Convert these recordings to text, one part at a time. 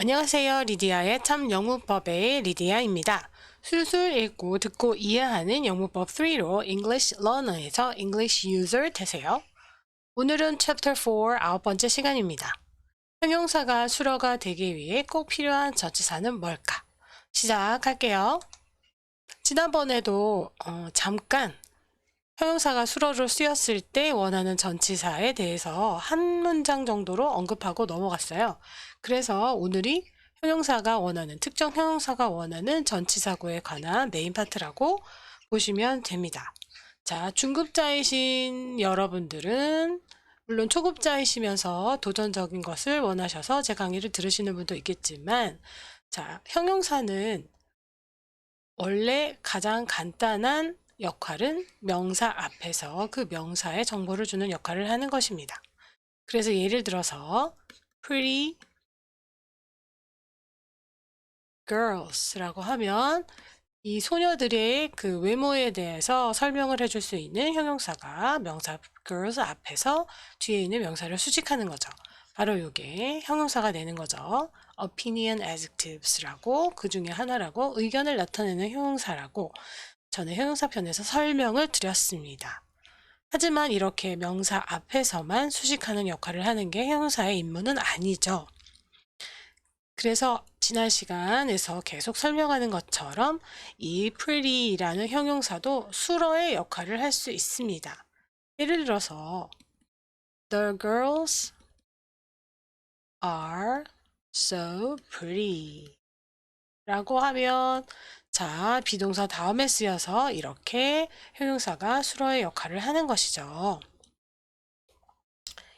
안녕하세요. 리디아의 참 영문법의 리디아입니다. 술술 읽고 듣고 이해하는 영문법 3로 English Learner에서 English User 되세요. 오늘은 Chapter 4 9번째 시간입니다. 형용사가 수러가 되기 위해 꼭 필요한 전치사는 뭘까? 시작할게요. 지난번에도 잠깐 형용사가 수러로 쓰였을 때 원하는 전치사에 대해서 한 문장 정도로 언급하고 넘어갔어요. 그래서 오늘이 특정 형용사가 원하는 전치사구에 관한 메인 파트라고 보시면 됩니다. 자, 중급자이신 여러분들은 물론 초급자이시면서 도전적인 것을 원하셔서 제 강의를 들으시는 분도 있겠지만, 자, 형용사는 원래 가장 간단한 역할은 명사 앞에서 그 명사에 정보를 주는 역할을 하는 것입니다. 그래서 예를 들어서 pretty girls라고 하면 이 소녀들의 그 외모에 대해서 설명을 해줄 수 있는 형용사가 명사 girls 앞에서 뒤에 있는 명사를 수식하는 거죠. 바로 이게 형용사가 되는 거죠. opinion adjectives라고, 그 중에 하나라고, 의견을 나타내는 형용사라고 전에 형용사 편에서 설명을 드렸습니다. 하지만 이렇게 명사 앞에서만 수식하는 역할을 하는 게 형용사의 임무는 아니죠. 그래서 지난 시간에서 계속 설명하는 것처럼 이 pretty라는 형용사도 수러의 역할을 할 수 있습니다. 예를 들어서 The girls are so pretty 라고 하면, 자, 비동사 다음에 쓰여서 이렇게 형용사가 수러의 역할을 하는 것이죠.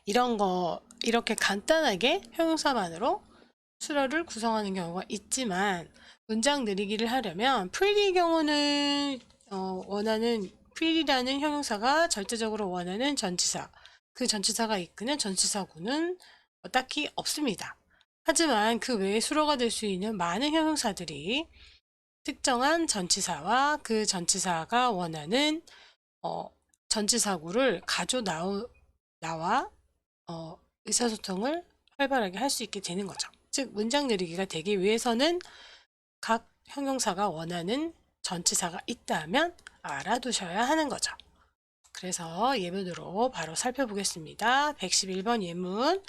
이렇게 간단하게 형용사만으로 수러를 구성하는 경우가 있지만, 문장 느리기를 하려면 pretty 경우는 pretty라는 형용사가 절대적으로 원하는 전치사, 그 전치사가 이끄는 전치사구는 딱히 없습니다. 하지만 그 외에 수러가 될 수 있는 많은 형용사들이 특정한 전치사와 그 전치사가 원하는 전치사구를 나와 의사소통을 활발하게 할 수 있게 되는 거죠. 즉, 문장 느리기가 되기 위해서는 각 형용사가 원하는 전치사가 있다면 알아두셔야 하는 거죠. 그래서 예문으로 바로 살펴보겠습니다. 111번 예문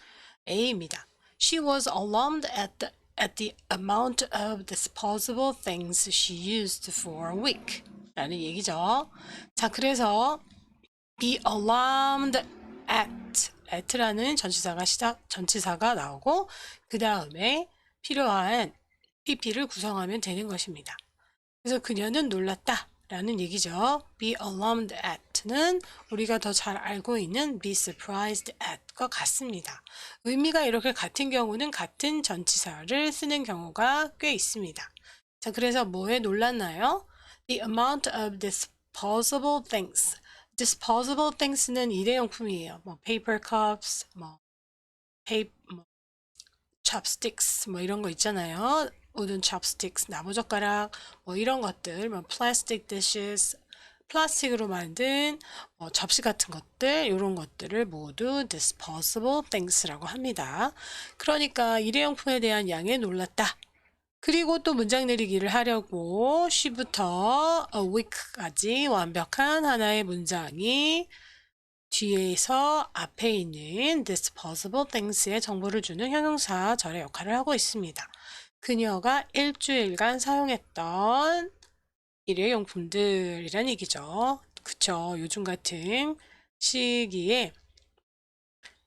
A입니다. She was alarmed at the amount of disposable things she used for a week. 라는 얘기죠. 자, 그래서 be alarmed at라는 전치사가 나오고 그 다음에 필요한 PP를 구성하면 되는 것입니다. 그래서 그녀는 놀랐다 라는 얘기죠. be alarmed at는 우리가 더 잘 알고 있는 be surprised at과 같습니다. 의미가 이렇게 같은 경우는 같은 전치사를 쓰는 경우가 꽤 있습니다. 자, 그래서 뭐에 놀랐나요? The amount of disposable things. disposable things는 일회용품이에요. paper cups, chopsticks, 이런 거 있잖아요. wooden chopsticks, 나무젓가락, 이런 것들, plastic dishes, 플라스틱으로 만든 접시 같은 것들, 이런 것들을 모두 disposable things라고 합니다. 그러니까 일회용품에 대한 양에 놀랐다. 그리고 또 문장 내리기를 하려고 she부터 a week까지 완벽한 하나의 문장이 뒤에서 앞에 있는 disposable things의 정보를 주는 형용사 절의 역할을 하고 있습니다. 그녀가 일주일간 사용했던 일회용품들이란 얘기죠. 그쵸. 요즘 같은 시기에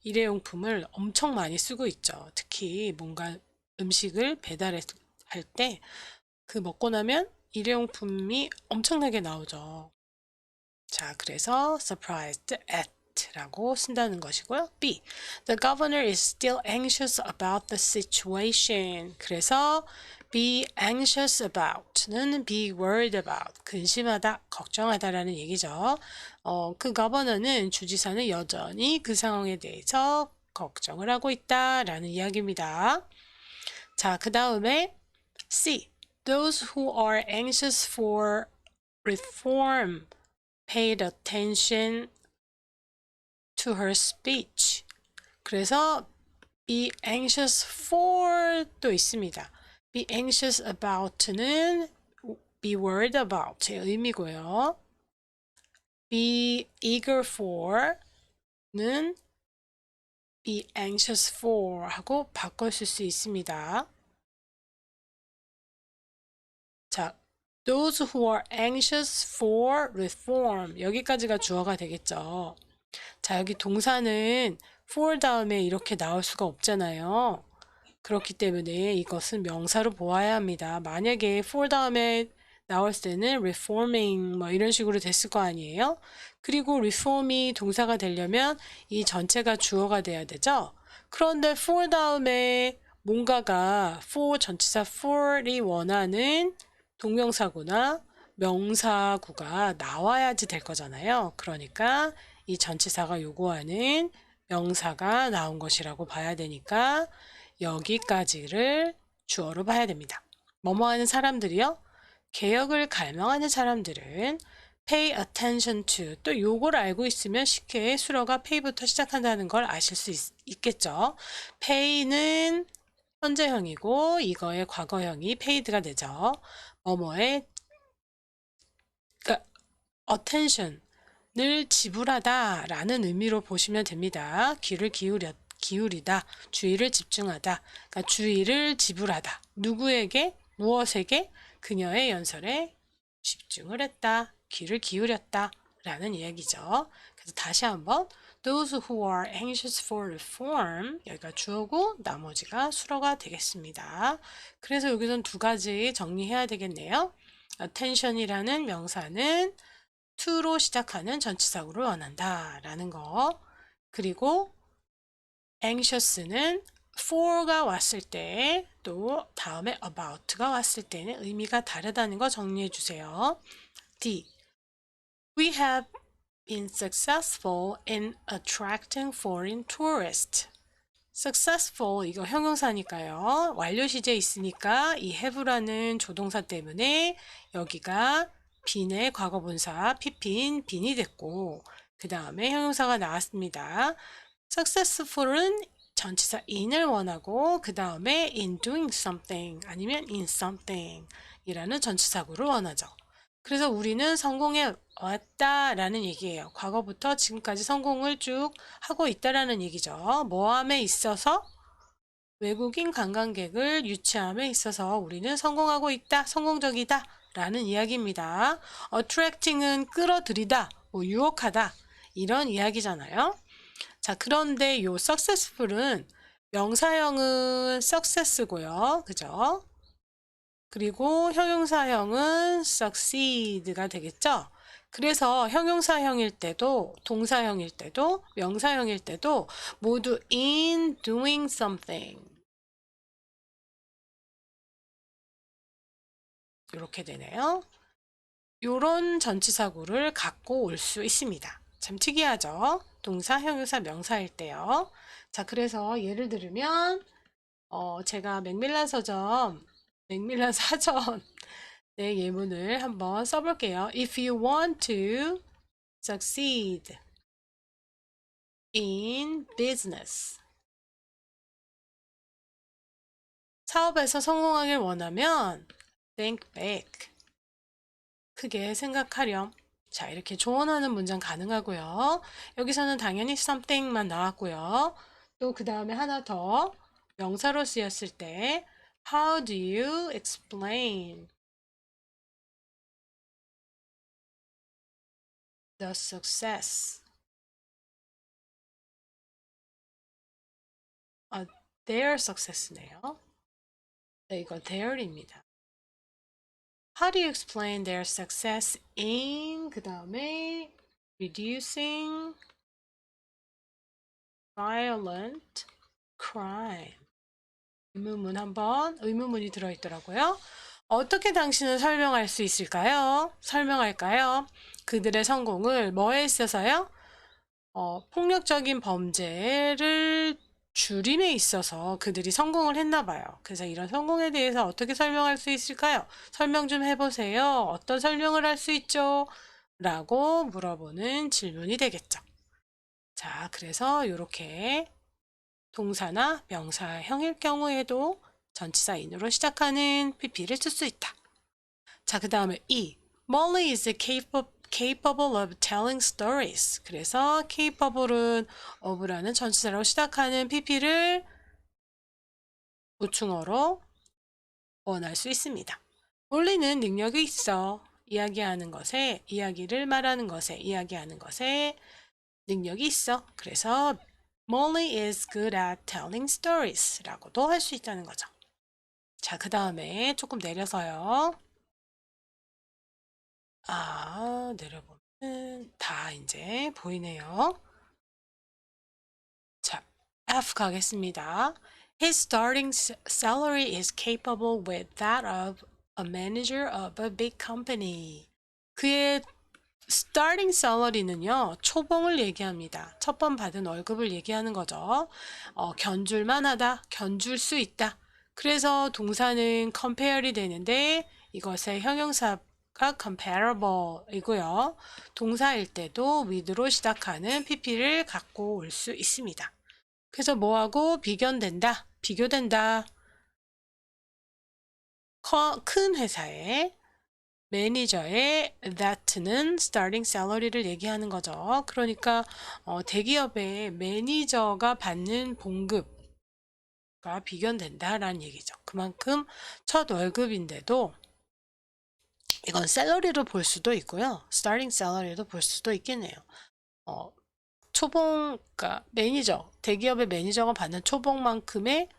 일회용품을 엄청 많이 쓰고 있죠. 특히 뭔가 음식을 배달할 때 그 먹고 나면 일회용품이 엄청나게 나오죠. 자, 그래서 surprised at 라고 쓴다는 것이고요. B. The governor is still anxious about the situation. 그래서 be anxious about는 be worried about, 근심하다, 걱정하다라는 얘기죠. 그 governor는 주지사는 여전히 그 상황에 대해서 걱정을 하고 있다라는 이야기입니다. 자, 그 다음에 C. Those who are anxious for reform paid attention to her speech. 그래서 be anxious for 또 있습니다. be anxious about는 be worried about의 의미고요. be eager for는 be anxious for 하고 바꿔쓸 수 있습니다. 자, those who are anxious for reform 여기까지가 주어가 되겠죠. 자, 여기 동사는 for 다음에 이렇게 나올 수가 없잖아요. 그렇기 때문에 이것은 명사로 보아야 합니다. 만약에 for 다음에 나올 때는 reforming 뭐 이런 식으로 됐을 거 아니에요. 그리고 reform이 동사가 되려면 이 전체가 주어가 돼야 되죠. 그런데 for 다음에 뭔가가 for 전치사 for이 원하는 동명사구나 명사구가 나와야지 될 거잖아요. 그러니까 이 전치사가 요구하는 명사가 나온 것이라고 봐야 되니까 여기까지를 주어로 봐야 됩니다. 뭐뭐 하는 사람들이요? 개혁을 갈망하는 사람들은 pay attention to 또 요걸 알고 있으면 쉽게 수로가 pay부터 시작한다는 걸 아실 수 있겠죠. pay는 현재형이고 이거의 과거형이 paid가 되죠. 뭐뭐의 그러니까 attention을 지불하다 라는 의미로 보시면 됩니다. 귀를 기울이다, 주의를 집중하다, 그러니까 주의를 지불하다. 누구에게, 무엇에게? 그녀의 연설에 집중을 했다, 귀를 기울였다 라는 이야기죠. 그래서 다시 한번 Those who are anxious for reform 여기가 주어고 나머지가 수로가 되겠습니다. 그래서 여기선 두 가지 정리해야 되겠네요. attention이라는 명사는 to로 시작하는 전치사구를 원한다 라는 거, 그리고 anxious는 for가 왔을 때 또 다음에 about가 왔을 때는 의미가 다르다는 거 정리해 주세요. D. We have been successful in attracting foreign tourists. successful 이거 형용사니까요. 완료 시제 있으니까 이 have라는 조동사 때문에 여기가 bene의 과거분사 pp인 been이 됐고 그 다음에 형용사가 나왔습니다. successful은 전치사 in을 원하고 그 다음에 in doing something 아니면 in something 이라는 전치사구를 원하죠. 그래서 우리는 성공해 왔다라는 얘기예요. 과거부터 지금까지 성공을 쭉 하고 있다라는 얘기죠. 모함에 있어서 외국인 관광객을 유치함에 있어서 우리는 성공하고 있다, 성공적이다 라는 이야기입니다. attracting은 끌어들이다, 뭐 유혹하다 이런 이야기잖아요. 자, 그런데 요 successful은 명사형은 success고요. 그죠? 그리고 형용사형은 succeed가 되겠죠? 그래서 형용사형일 때도 동사형일 때도 명사형일 때도 모두 in doing something 이렇게 되네요. 요런 전치사구를 갖고 올 수 있습니다. 참 특이하죠? 동사, 형용사, 명사일 때요. 자, 그래서 예를 들면 제가 맥밀란 사전 네, 예문을 한번 써볼게요. If you want to succeed in business. 사업에서 성공하길 원하면 think big. 크게 생각하렴. 자, 이렇게 조언하는 문장 가능하고요. 여기서는 당연히 something만 나왔고요. 또 그 다음에 하나 더 명사로 쓰였을 때 How do you explain the success? their success네요. 네, 이거 their입니다. How do you explain their success in 그 다음에 reducing violent crime? 의문문이 들어있더라고요. 어떻게 당신은 설명할 수 있을까요? 설명할까요? 그들의 성공을 뭐에 있어서요? 폭력적인 범죄를 줄임에 있어서 그들이 성공을 했나 봐요. 그래서 이런 성공에 대해서 어떻게 설명할 수 있을까요? 설명 좀 해보세요. 어떤 설명을 할 수 있죠? 라고 물어보는 질문이 되겠죠. 자, 그래서 이렇게 동사나 명사형일 경우에도 전치사인으로 시작하는 pp를 쓸 수 있다. 자, 그 다음에 Molly is capable of telling stories. 그래서 capable은 of라는 전치사로 시작하는 pp를 보충어로 원할 수 있습니다. 몰리는 능력이 있어. 이야기하는 것에, 이야기를 말하는 것에, 이야기하는 것에 능력이 있어. 그래서 Molly is good at telling stories 라고도 할 수 있다는 거죠. 자, 그 다음에 조금 내려서요. 내려보면 다 이제 보이네요. 자, F 가겠습니다. His starting salary is capable with that of a manager of a big company. 그의 starting salary는요, 초봉을 얘기합니다. 첫 번 받은 월급을 얘기하는 거죠. 견줄만 하다, 견줄 수 있다. 그래서 동사는 compare이 되는데 이것의 형용사가 comparable 이고요. 동사일 때도 with로 시작하는 pp를 갖고 올 수 있습니다. 그래서 뭐하고 비견된다, 비교된다. 큰 회사에 매니저의 that는 starting salary를 얘기하는 거죠. 그러니까 대기업의 매니저가 받는 봉급과 비견된다라는 얘기죠. 그만큼 첫 월급인데도 이건 샐러리로 볼 수도 있고요. starting salary로 볼 수도 있겠네요. 초봉, 그러니까 매니저, 대기업의 매니저가 받는 초봉만큼의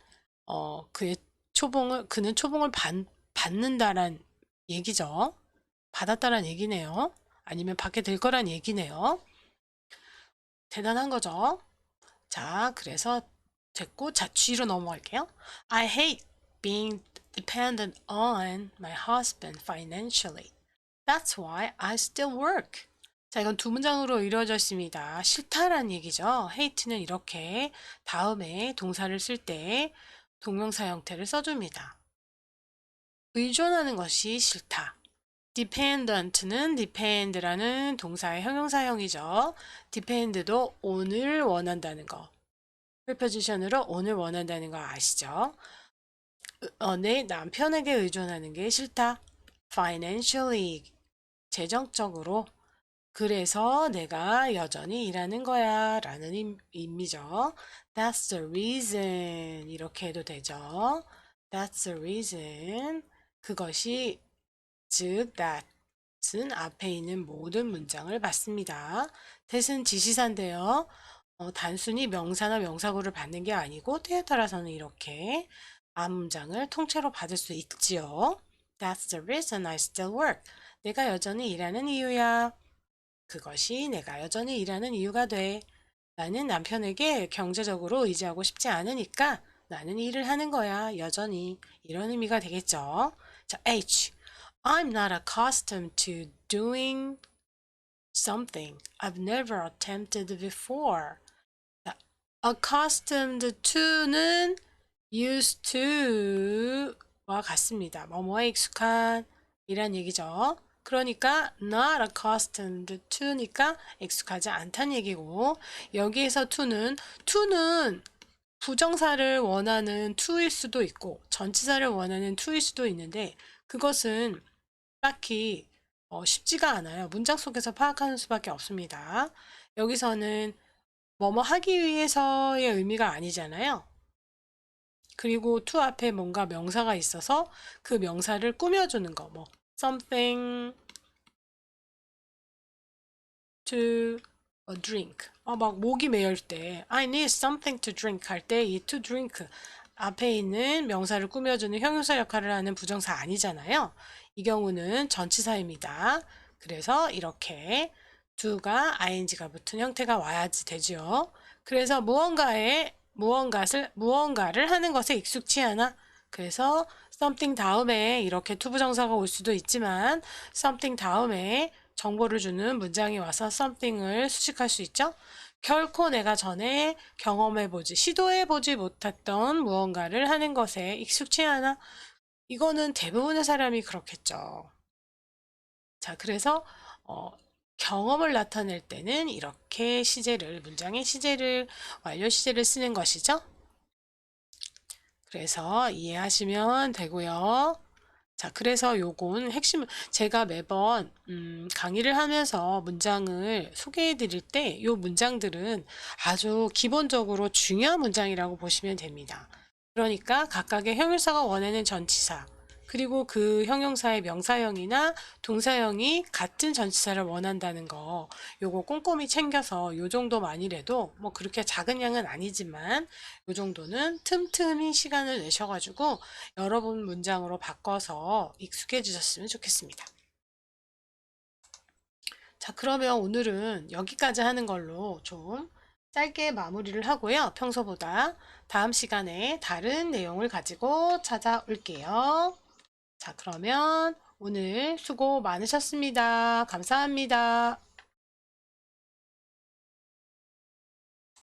그는 초봉을 받는다란 얘기죠. 받았다란 얘기네요. 아니면 받게 될 거란 얘기네요. 대단한 거죠. 자, 그래서 됐고, 자, G로 넘어갈게요. I hate being dependent on my husband financially. That's why I still work. 자, 이건 두 문장으로 이루어져 있습니다. 싫다란 얘기죠. hate는 이렇게 다음에 동사를 쓸 때 동명사 형태를 써줍니다. 의존하는 것이 싫다. dependent는 depend라는 동사의 형용사형이죠. depend도 on을 원한다는 거. preposition으로 on을 원한다는 거 아시죠? 내 남편에게 의존하는 게 싫다. financially, 재정적으로. 그래서 내가 여전히 일하는 거야 라는 의미죠. That's the reason 이렇게 해도 되죠. That's the reason 그것이 즉 that은 앞에 있는 모든 문장을 받습니다. that은 지시사인데요. 단순히 명사나 명사구를 받는 게 아니고 때에 따라서는 이렇게 앞문장을 통째로 받을 수 있지요. That's the reason I still work. 내가 여전히 일하는 이유야. 그것이 내가 여전히 일하는 이유가 돼. 나는 남편에게 경제적으로 의지하고 싶지 않으니까 나는 일을 하는 거야. 여전히. 이런 의미가 되겠죠. 자, H. I'm not accustomed to doing something I've never attempted before. 자, accustomed to는 used to와 같습니다. 뭐뭐에 익숙한 이란 얘기죠. 그러니까 not accustomed to니까 익숙하지 않다는 얘기고 여기에서 to는 부정사를 원하는 to일 수도 있고 전치사를 원하는 to일 수도 있는데 그것은 딱히 쉽지가 않아요. 문장 속에서 파악하는 수밖에 없습니다. 여기서는 뭐뭐 하기 위해서의 의미가 아니잖아요. 그리고 to 앞에 뭔가 명사가 있어서 그 명사를 꾸며주는 거, 뭐 something to drink. 막 목이 메일 때 I need something to drink 할 때 이 to drink 앞에 있는 명사를 꾸며주는 형용사 역할을 하는 부정사 아니잖아요. 이 경우는 전치사입니다. 그래서 이렇게 do가 ing가 붙은 형태가 와야지 되죠. 그래서 무언가를 하는 것에 익숙치 않아. 그래서 something 다음에 이렇게 to 부정사가 올 수도 있지만 something 다음에 정보를 주는 문장이 와서 something을 수식할 수 있죠. 결코 내가 전에 시도해보지 못했던 무언가를 하는 것에 익숙치 않아. 이거는 대부분의 사람이 그렇겠죠. 자, 그래서 경험을 나타낼 때는 이렇게 문장의 시제를, 완료 시제를 쓰는 것이죠. 그래서 이해하시면 되고요. 자, 그래서 요건 핵심, 제가 매번 강의를 하면서 문장을 소개해 드릴 때 요 문장들은 아주 기본적으로 중요한 문장이라고 보시면 됩니다. 그러니까 각각의 형용사가 원하는 전치사, 그리고 그 형용사의 명사형이나 동사형이 같은 전치사를 원한다는 거, 요거 꼼꼼히 챙겨서 요 정도만이라도 뭐 그렇게 작은 양은 아니지만 요 정도는 틈틈이 시간을 내셔가지고 여러분 문장으로 바꿔서 익숙해지셨으면 좋겠습니다. 자, 그러면 오늘은 여기까지 하는 걸로 좀 짧게 마무리를 하고요. 평소보다 다음 시간에 다른 내용을 가지고 찾아올게요. 자, 그러면 오늘 수고 많으셨습니다. 감사합니다.